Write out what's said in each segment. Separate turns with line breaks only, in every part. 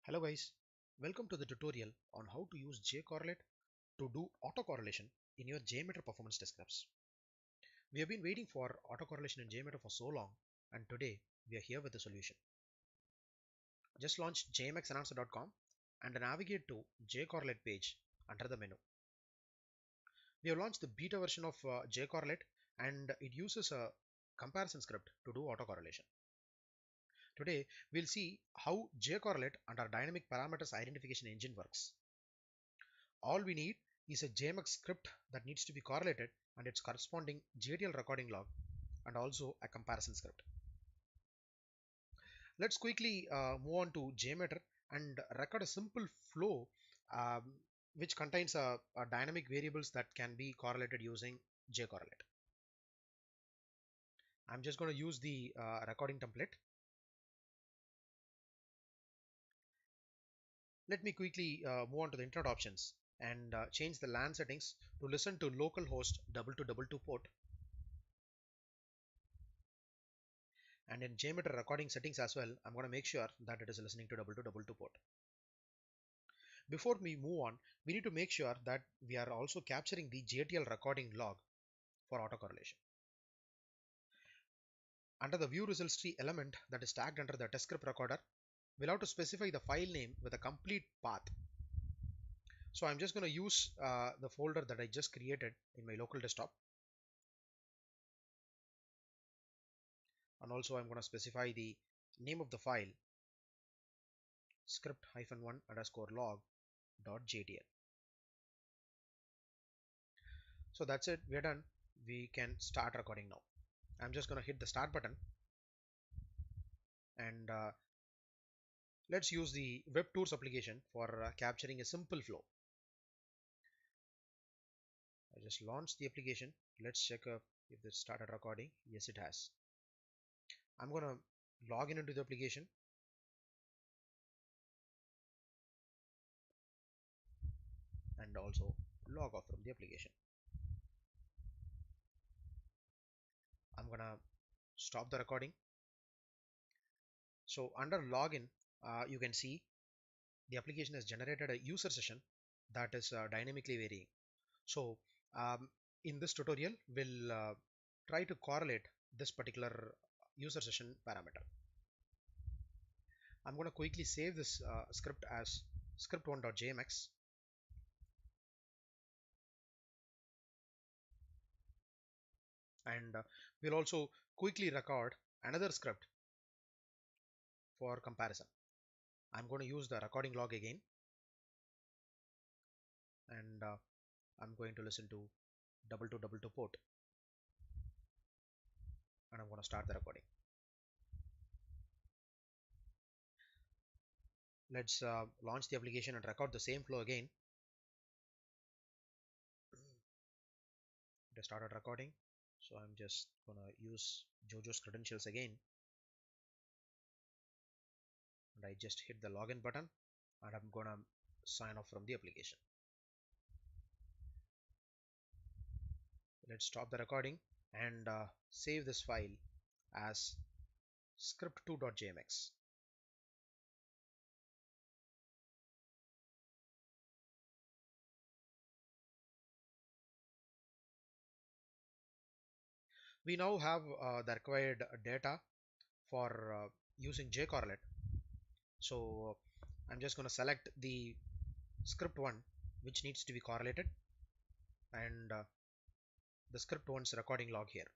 Hello guys, welcome to the tutorial on how to use JCorrelate to do autocorrelation in your JMeter performance test scripts. We have been waiting for autocorrelation in JMeter for so long, and today we are here with the solution. Just launch jmxannouncer.com and navigate to JCorrelate page under the menu. We have launched the beta version of JCorrelate, and it uses a comparison script to do autocorrelation. Today, we'll see how JCorrelate and our dynamic parameters identification engine works. All we need is a JMX script that needs to be correlated and its corresponding JTL recording log and also a comparison script. Let's quickly move on to JMeter and record a simple flow um, which contains a dynamic variables that can be correlated using JCorrelate. I'm just going to use the recording template. Let me quickly move on to the internet options and change the LAN settings to listen to localhost 2222 port. And in JMeter recording settings as well, I'm going to make sure that it is listening to 2222 port. Before we move on, we need to make sure that we are also capturing the JTL recording log for autocorrelation. Under the view results tree element that is tagged under the test script recorder, we'll have to specify the file name with a complete path. So I'm just going to use the folder that I just created in my local desktop. And also I'm going to specify the name of the file, script-1 underscore log.jtl. So that's it, we're done. We can start recording now. I'm just going to hit the start button and let's use the web tours application for capturing a simple flow. I just launched the application. Let's check if it started recording. Yes, it has. I'm going to log in into the application and also log off from the application. I'm going to stop the recording. So under login, you can see the application has generated a user session that is dynamically varying. So in this tutorial, we'll try to correlate this particular user session parameter. I'm going to quickly save this script as script1.jmx. And we'll also quickly record another script for comparison. I'm going to use the recording log again, and I'm going to listen to 2222 port, and I'm going to start the recording. Let's launch the application and record the same flow again. It started recording, so I'm just gonna use Jojo's credentials again, and I just hit the login button and I'm gonna sign off from the application. Let's stop the recording and save this file as script2.jmx. We now have the required data for using JCorrelate. So I'm just going to select the script1 which needs to be correlated and the script1's recording log here.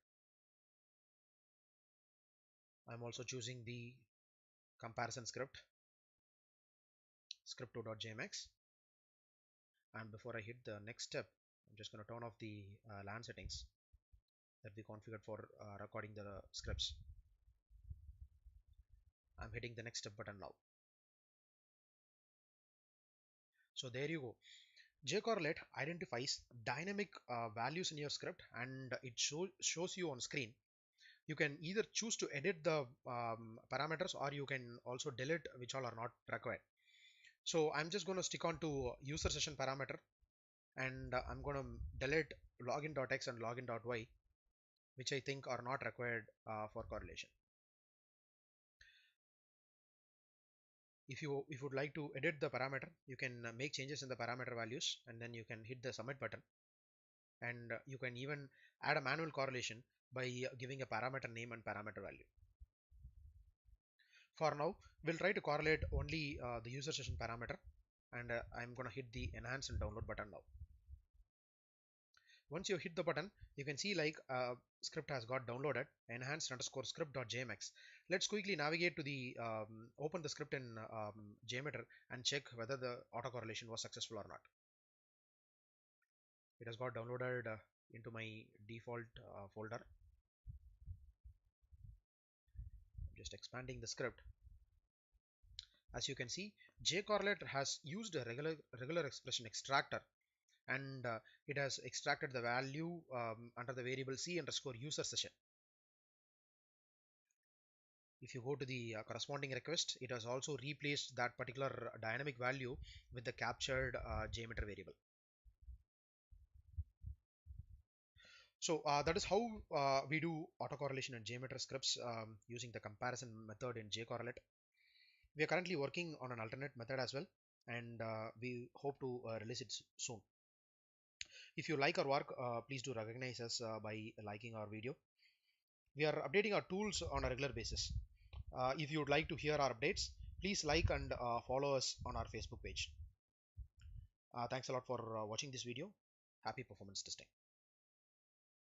I'm also choosing the comparison script, script2.jmx, and before I hit the next step, I'm just going to turn off the LAN settings that we configured for recording the scripts. I'm hitting the next step button now. So there you go. JCorrelate identifies dynamic values in your script and it shows you on screen. You can either choose to edit the parameters or you can also delete which all are not required. So I'm just going to stick on to user session parameter and I'm going to delete login.x and login.y, which I think are not required for correlation. if you would like to edit the parameter, you can make changes in the parameter values, and then you can hit the submit button, and you can even add a manual correlation by giving a parameter name and parameter value. For now, we'll try to correlate only the user session parameter, and I'm going to hit the enhance and download button now. Once you hit the button, you can see like script has got downloaded, enhanced underscore script.jmx. Let's quickly navigate to the open the script in JMeter and check whether the autocorrelation was successful or not. It has got downloaded into my default folder. I'm just expanding the script. As you can see, JCorrelate has used a regular expression extractor, and it has extracted the value under the variable c underscore user session. If you go to the corresponding request, it has also replaced that particular dynamic value with the captured JMeter variable. So that is how we do autocorrelation and JMeter scripts using the comparison method in JCorrelate. We are currently working on an alternate method as well, and we hope to release it soon. If you like our work, please do recognize us by liking our video. We are updating our tools on a regular basis. If you would like to hear our updates, please like and follow us on our Facebook page. Thanks a lot for watching this video. Happy performance testing.